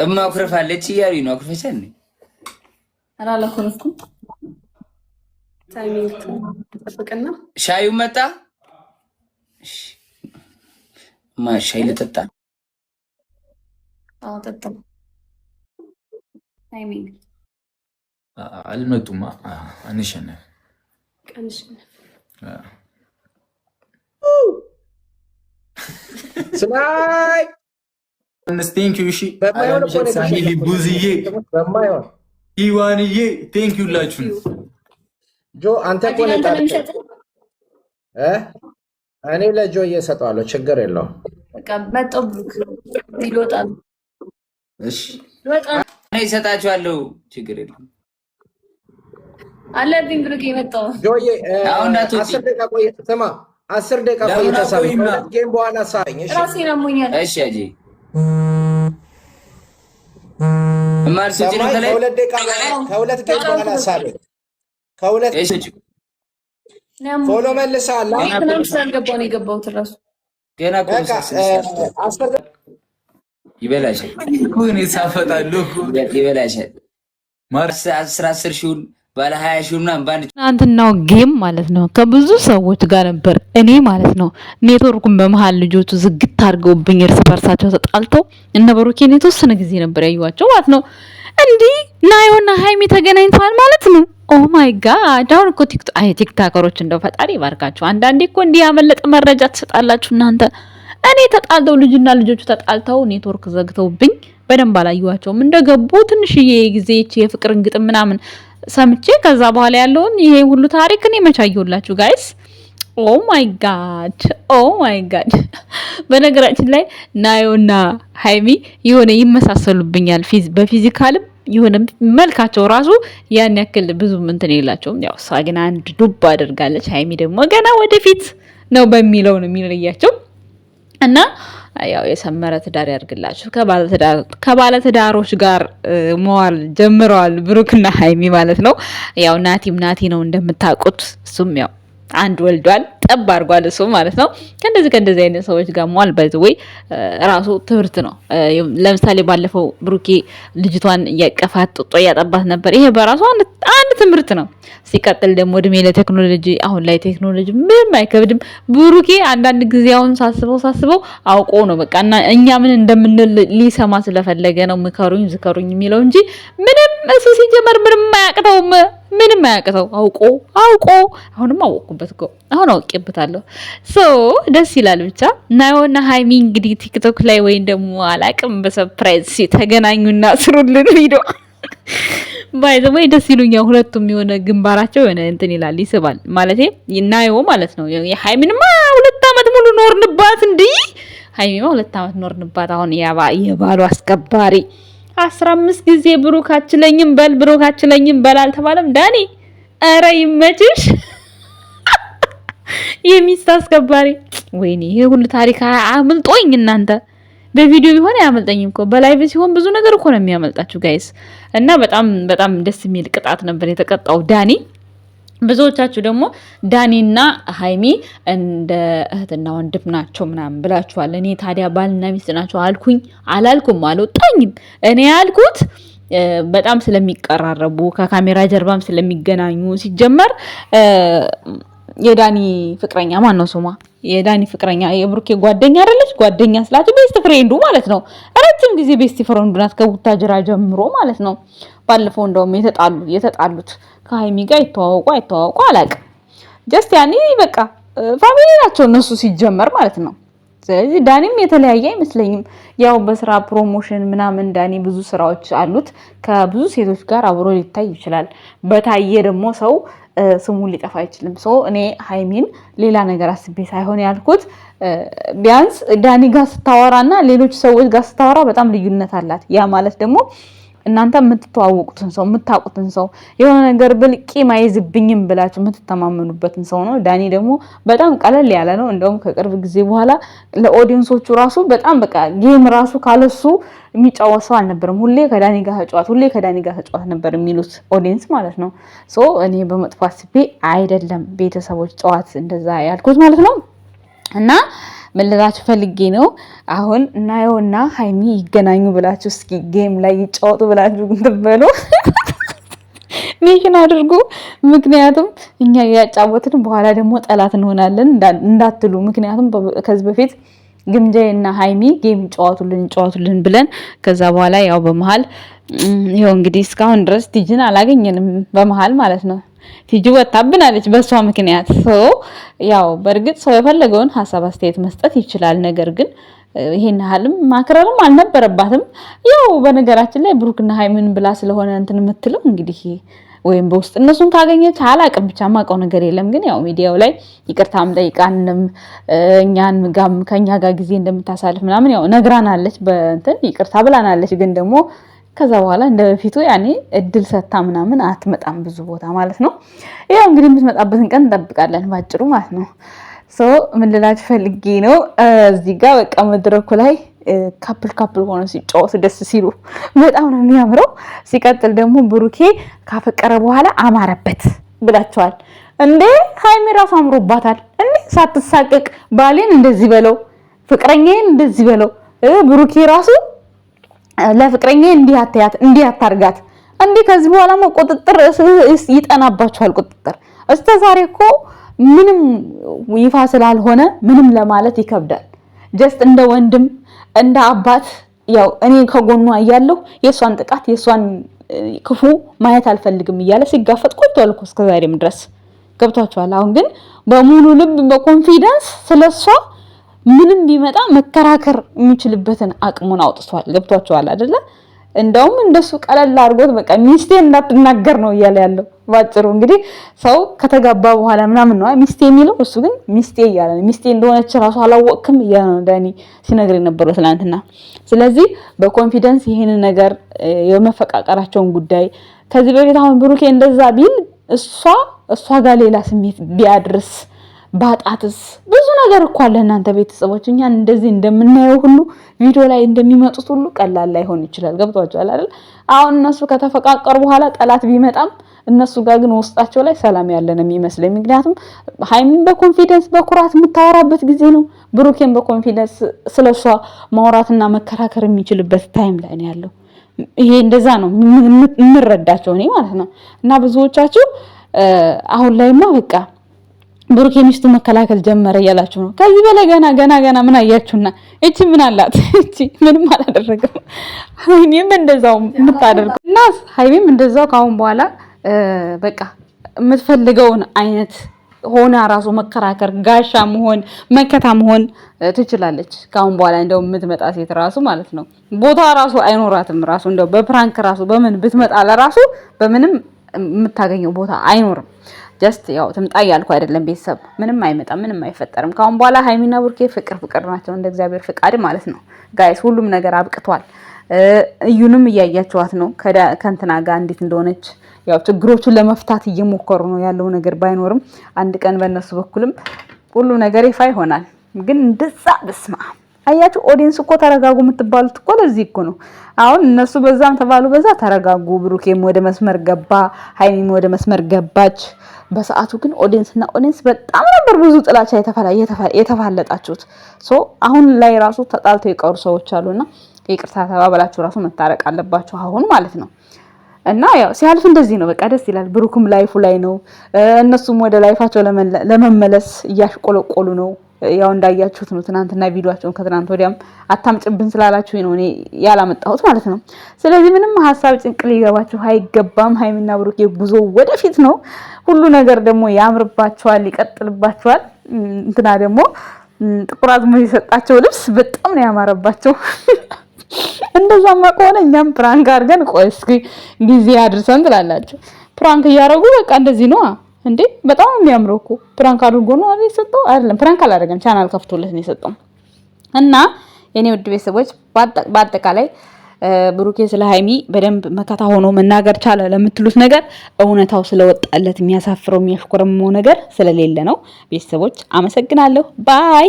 እማኩረፋለች እያሉኝ ነው። አኩርፈሻል? አላላኩረፍኩም። ታይሚንግ ተጠብቀና ሻዩ መጣ። ሻይ ልጠጣ። አዎ ጠጣ። ታይሚንግ አልመጡማ። አንሸነፍ ስናይ ቴንኪዩ። እሺ ቡዝዬ ይዋንዬ ቴንኪዩ ላችሁ። ጆ አንተ እኮ እኔ ለጆ እየሰጠዋለሁ፣ ችግር የለውም። በቃ መጣው ብሩክ ይወጣል። እሺ እኔ እሰጣችኋለሁ፣ ችግር የለውም። አለብኝ ብሩክ የመጣው ጆዬ አሁን 10 ደቂቃ ቆይ። ስማ 10 ደቂቃ ቆይ። ተሳበኝ ጌም በኋላ ሳይኝ። እሺ ራሴ ነው ሞኛል። እሺ አጂ ማርስ ጀነ ከላይ ከሁለት ጌም በኋላ ሳበኝ። ከሁለት እሺ ፎሎ መልሳላ ምንም ስላልገባው ነው የገባሁት። ራሱ ገና ኮንሰስ ይበላሻል እኮ ነው ሳፈጣለሁ ይበላሻል። ማርስ 10 ሺውን ባለ 20 ሺው ምናምን ባንድ ትናንትናው ጌም ማለት ነው ከብዙ ሰዎች ጋር ነበር። እኔ ማለት ነው ኔትወርኩን በመሃል ልጆቹ ዝግት አድርገውብኝ እርስ በርሳቸው ተጣልተው እነ ብሩኬን የተወሰነ ጊዜ ነበር ያዩዋቸው ማለት ነው። እንዲህ ናዮና ሃይሚ ተገናኝተዋል ማለት ነው። ኦ ማይ ጋድ! አሁን እኮ ቲክታከሮች እንደው ፈጣሪ ይባርካችሁ። አንዳንዴ እኮ እንዲህ ያመለጠ መረጃ ትሰጣላችሁ እናንተ። እኔ ተጣልተው ልጅና ልጆቹ ተጣልተው ኔትወርክ ዘግተውብኝ በደንብ አላዩዋቸውም። እንደገቡ ትንሽዬ ጊዜ የፍቅርን ግጥም ምናምን ሰምቼ ከዛ በኋላ ያለውን ይሄ ሁሉ ታሪክ እኔ መቻየውላችሁ ጋይስ። ኦ ማይ ጋድ! ኦ ማይ ጋድ! በነገራችን ላይ ናዮና ሃይሚ የሆነ ይመሳሰሉብኛል በፊዚካልም የሆነ መልካቸው ራሱ ያን ያክል ብዙ እንትን የላቸውም። ያው እሷ ግን አንድ ዱብ አድርጋለች፣ ሃይሚ ደግሞ ገና ወደፊት ነው በሚለው ነው የሚለያቸው። እና ያው የሰመረ ትዳር ያድርግላችሁ። ከባለትዳሮች ጋር መዋል ጀምረዋል ብሩክና ሃይሚ ማለት ነው። ያው ናቲ ነው እንደምታውቁት፣ እሱም ያው አንድ ወልዷል፣ ጠብ አድርጓል እሱ ማለት ነው። ከእንደዚህ አይነት ሰዎች ጋር መዋል ባይዘወይ ራሱ ትምህርት ነው። ለምሳሌ ባለፈው ብሩኬ ልጅቷን እያቀፋት ጡጦ እያጠባት ነበር። ይሄ በራሱ አንድ ትምህርት ነው። ሲቀጥል ደግሞ እድሜ ለቴክኖሎጂ። አሁን ላይ ቴክኖሎጂ ምንም አይከብድም። ብሩኬ አንዳንድ ጊዜ አሁን ሳስበው አውቆ ነው በቃ እና እኛ ምን እንደምንል ሊሰማ ስለፈለገ ነው ምከሩኝ ዝከሩኝ የሚለው እንጂ ምንም እሱ ሲጀመር ምንም አያቅተው አውቆ አሁንም አወቅኩበት እኮ አሁን አውቄበታለሁ። ደስ ይላል ብቻ። ናዮና ሃይሚ እንግዲህ ቲክቶክ ላይ ወይም ደግሞ አላቅም በሰርፕራይዝ ተገናኙና ስሩልን ቪዲዮ ባይ ዘ ወይ ደስ ይሉኛል ሁለቱም። የሆነ ግንባራቸው የሆነ እንትን ይላል ይስባል ማለት ናዮ ማለት ነው። የሃይሚንማ 2 አመት ሙሉ ኖርንባት እንዴ! ሃይሚማ 2 አመት ኖርንባት። አሁን የባሉ አስከባሪ 15 ጊዜ ብሩካችለኝም በል አልተባለም ዳኒ። ኧረ ይመችሽ የሚስት አስከባሪ። ወይኔ ይሄ ሁሉ ታሪክ አምልጦኝ እናንተ። በቪዲዮ ቢሆን አያመልጠኝም እኮ በላይቭ ሲሆን ብዙ ነገር እኮ ነው የሚያመልጣችሁ ጋይስ። እና በጣም ደስ የሚል ቅጣት ነበር የተቀጣው ዳኒ። ብዙዎቻችሁ ደግሞ ዳኒና ሃይሚ እንደ እህትና ወንድም ናቸው ምናምን ብላችኋል። እኔ ታዲያ ባልና ሚስት ናቸው አላልኩም፣ አልወጣኝም። እኔ ያልኩት በጣም ስለሚቀራረቡ ከካሜራ ጀርባም ስለሚገናኙ ሲጀመር የዳኒ ፍቅረኛ ማን ነው ስሟ? የዳኒ ፍቅረኛ የብሩኬ ጓደኛ አይደለች? ጓደኛ ስላችሁ ቤስት ፍሬንዱ ማለት ነው። ረጅም ጊዜ ቤስት ፍሬንዱ ናት ከቡታጅራ ጀምሮ ማለት ነው። ባለፈው እንደውም የተጣሉት ከሃይሚ ጋር አይተዋወቁ አላውቅም። ጀስት ያኔ በቃ ፋሚሊ ናቸው እነሱ ሲጀመር ማለት ነው። ስለዚህ ዳኒም የተለያየ አይመስለኝም። ያው በስራ ፕሮሞሽን ምናምን ዳኒ ብዙ ስራዎች አሉት። ከብዙ ሴቶች ጋር አብሮ ሊታይ ይችላል። በታየ ደግሞ ሰው ስሙን ሊጠፋ አይችልም። እኔ ሃይሚን ሌላ ነገር አስቤ ሳይሆን ያልኩት ቢያንስ ዳኒ ጋር ስታወራና ሌሎች ሰዎች ጋር ስታወራ በጣም ልዩነት አላት። ያ ማለት ደግሞ እናንተ የምትተዋወቁትን ሰው የምታውቁትን ሰው የሆነ ነገር ብልቂ ማይዝብኝም ብላችሁ የምትተማመኑበትን ሰው ነው። ዳኒ ደግሞ በጣም ቀለል ያለ ነው። እንደውም ከቅርብ ጊዜ በኋላ ለኦዲየንሶቹ ራሱ በጣም በቃ ጌም ራሱ ካለሱ የሚጫወት ሰው አልነበረም። ሁሌ ከዳኒ ጋር ተጫወት ነበር የሚሉት ኦዲየንስ ማለት ነው። እኔ በመጥፎ አስቤ አይደለም ቤተሰቦች ጨዋት እንደዛ ያልኩት ማለት ነው። እና ምን ልላችሁ ፈልጌ ነው አሁን ናዮና ሃይሚ ይገናኙ ብላችሁ እስኪ ጌም ላይ ይጫወቱ ብላችሁ እንትበሉ ሜሽን አድርጉ። ምክንያቱም እኛ ያጫወትን በኋላ ደግሞ ጠላት እንሆናለን እንዳትሉ። ምክንያቱም ከዚህ በፊት ግምጃዬና ሃይሚ ጌም ጫወቱልን ብለን ከዛ በኋላ ያው በመሃል ይሄው እንግዲህ እስካሁን ድረስ ቲጂን አላገኘንም በመሃል ማለት ነው። ቲጂ ወጣብናለች በሷ ምክንያት። ያው በእርግጥ ሰው የፈለገውን ሐሳብ አስተያየት መስጠት ይችላል። ነገር ግን ይሄን ያህልም ማክረርም አልነበረባትም። ያው በነገራችን ላይ ብሩክና ሃይሚን ብላ ስለሆነ እንትን የምትለው እንግዲህ ወይም በውስጥ እነሱን ካገኘች አላቅም ብቻ ማውቀው ነገር የለም። ግን ያው ሚዲያው ላይ ይቅርታም ጠይቃንም እኛን ጋም ከኛ ጋር ጊዜ እንደምታሳልፍ ምናምን ያው ነግራናለች፣ በእንትን ይቅርታ ብላናለች። ግን ደግሞ ከዛ በኋላ እንደበፊቱ ያኔ እድል ሰታ ምናምን አትመጣም ብዙ ቦታ ማለት ነው። ያው እንግዲህ የምትመጣበትን ቀን እንጠብቃለን ባጭሩ ማለት ነው። ምን ልላችሁ ፈልጌ ነው እዚህ ጋር በቃ መድረኩ ላይ ካፕል ሆኖ ሲጫወቱ ደስ ሲሉ በጣም ነው የሚያምረው። ሲቀጥል ደግሞ ብሩኬ ካፈቀረ በኋላ አማረበት ብላችኋል እንዴ? ሃይሚ ራሱ አምሮባታል እንዴ? ሳትሳቀቅ ባሌን እንደዚህ በለው፣ ፍቅረኛዬን እንደዚህ በለው። ብሩኬ ራሱ ለፍቅረኛዬ እንዲህ አታርጋት እንዴ? ከዚህ በኋላ ቁጥጥር ይጠናባችኋል። ቁጥጥር እስከ ዛሬ እኮ ምንም ይፋ ስላልሆነ ምንም ለማለት ይከብዳል። ጀስት እንደ ወንድም እንደ አባት ያው እኔ ከጎኗ እያለሁ የሷን ጥቃት የሷን ክፉ ማየት አልፈልግም እያለ ሲጋፈጥ ቆይቷል እኮ እስከዛሬም ድረስ ገብቷቸዋል። አሁን ግን በሙሉ ልብ በኮንፊደንስ ስለሷ ምንም ቢመጣ መከራከር የሚችልበትን አቅሙን አውጥቷል። ገብቷቸዋል አይደለ? እንደውም እንደሱ ቀለል አድርጎት በቃ ሚስቴ እንዳትናገር ነው እያለ ያለው ባጭሩ። እንግዲህ ሰው ከተጋባ በኋላ ምናምን ነው ሚስቴ የሚለው፣ እሱ ግን ሚስቴ እያለ ነው። ሚስቴ እንደሆነች ራሱ አላወቅክም እያለ ነው ዳኒ ሲነግር የነበረው ትናንትና። ስለዚህ በኮንፊደንስ ይህን ነገር የመፈቃቀራቸውን ጉዳይ ከዚህ በፊት አሁን ብሩኬ እንደዛ ቢል እሷ ጋር ሌላ ስሜት ቢያድርስ ባጣትስ ብዙ ነገር እኮ አለ። እናንተ ቤተሰቦች እኛን እንደዚህ እንደምናየው ሁሉ ቪዲዮ ላይ እንደሚመጡት ሁሉ ቀላል ላይሆን ይችላል። ገብቷችኋል አይደል? አሁን እነሱ ከተፈቃቀሩ በኋላ ጠላት ቢመጣም እነሱ ጋር ግን ውስጣቸው ላይ ሰላም ያለ ነው የሚመስለኝ። ምክንያቱም ሃይሚን በኮንፊደንስ በኩራት የምታወራበት ጊዜ ነው። ብሩኬን በኮንፊደንስ ስለሷ ማውራትና መከራከር የሚችልበት ታይም ላይ ነው ያለው። ይሄ እንደዛ ነው የምንረዳቸው እኔ ማለት ነው። እና ብዙዎቻችሁ አሁን ላይማ በቃ ብሩኬ ሚስቱ መከላከል ጀመረ እያላችሁ ነው። ከዚህ በላይ ገና ምን አያችሁና? እቺ ምን አላት? እቺ ምንም አላደረገም። ሃይሚም እንደዛው የምታደርገው እና ሃይሚም እንደዛው ካሁን በኋላ በቃ የምትፈልገውን አይነት ሆና ራሱ መከራከር ጋሻ መሆን መከታ መሆን ትችላለች። ካሁን በኋላ እንደው የምትመጣ ሴት ራሱ ማለት ነው ቦታ ራሱ አይኖራትም። ራሱ እንደው በፕራንክ ራሱ በምን ብትመጣ ለራሱ በምንም የምታገኘው ቦታ አይኖርም። ጀስት ያው ትምጣ ያልኩ አይደለም። ቤተሰብ ምንም አይመጣም፣ ምንም አይፈጠርም። ካሁን በኋላ ሃይሚና ብሩኬ ፍቅር ናቸው እንደ እግዚአብሔር ፍቃድ ማለት ነው። ጋይስ ሁሉም ነገር አብቅቷል። እዩንም እያያችኋት ነው ከእንትና ጋር እንዴት እንደሆነች። ያው ችግሮቹን ለመፍታት እየሞከሩ ነው ያለው ነገር ባይኖርም አንድ ቀን በእነሱ በኩልም ሁሉ ነገር ይፋ ይሆናል። ግን እንደዛ በስማ አያችሁ ኦዲየንስ እኮ ተረጋጉ የምትባሉት እኮ ለዚህ እኮ ነው። አሁን እነሱ በዛም ተባሉ በዛ ተረጋጉ። ብሩኬም ወደ መስመር ገባ፣ ሃይሚም ወደ መስመር ገባች። በሰዓቱ ግን ኦዲየንስና ኦዲየንስ በጣም ነበር ብዙ ጥላቻ የተፋለጣችሁት። አሁን ላይ ራሱ ተጣልተው የቀሩ ሰዎች አሉና ይቅርታ ተባባላችሁ ራሱ መታረቅ አለባችሁ አሁን ማለት ነው። እና ያው ሲያልፍ እንደዚህ ነው በቃ ደስ ይላል። ብሩክም ላይፉ ላይ ነው፣ እነሱም ወደ ላይፋቸው ለመመለስ እያሽቆለቆሉ ነው። ያው እንዳያችሁት ነው ትናንትና ቪዲዮአቸውን ከትናንት ወዲያም አታምጭብን ስላላችሁ ነው እኔ ያላመጣሁት ማለት ነው። ስለዚህ ምንም ሀሳብ ጭንቅል ሊገባችሁ አይገባም። ሃይሚና ብሩክ ጉዞ ወደፊት ነው። ሁሉ ነገር ደግሞ ያምርባቸዋል፣ ይቀጥልባቸዋል። እንትና ደግሞ ጥቁር አዝሙድ የሰጣቸው ልብስ በጣም ነው ያማረባቸው። እንደዛማ ከሆነ እኛም ፕራንክ አድርገን ቆይ እስኪ ጊዜ አድርሰን ትላላችሁ። ፕራንክ እያደረጉ በቃ እንደዚህ ነው እንዴ? በጣም የሚያምረው እኮ ፕራንክ አድርጎ ነው አይደል የሰጠው? አይደለም ፕራንክ አላደረገም፣ ቻናል ከፍቶለት ነው የሰጠው። እና የኔ ውድ ቤተሰቦች በአጠቃላይ ብሩኬ ስለ ሃይሚ በደንብ መከታ ሆኖ መናገር ቻለ ለምትሉት ነገር እውነታው ስለወጣለት የሚያሳፍረው የሚያሽኮረመው ነገር ስለሌለ ነው። ቤተሰቦች አመሰግናለሁ። ባይ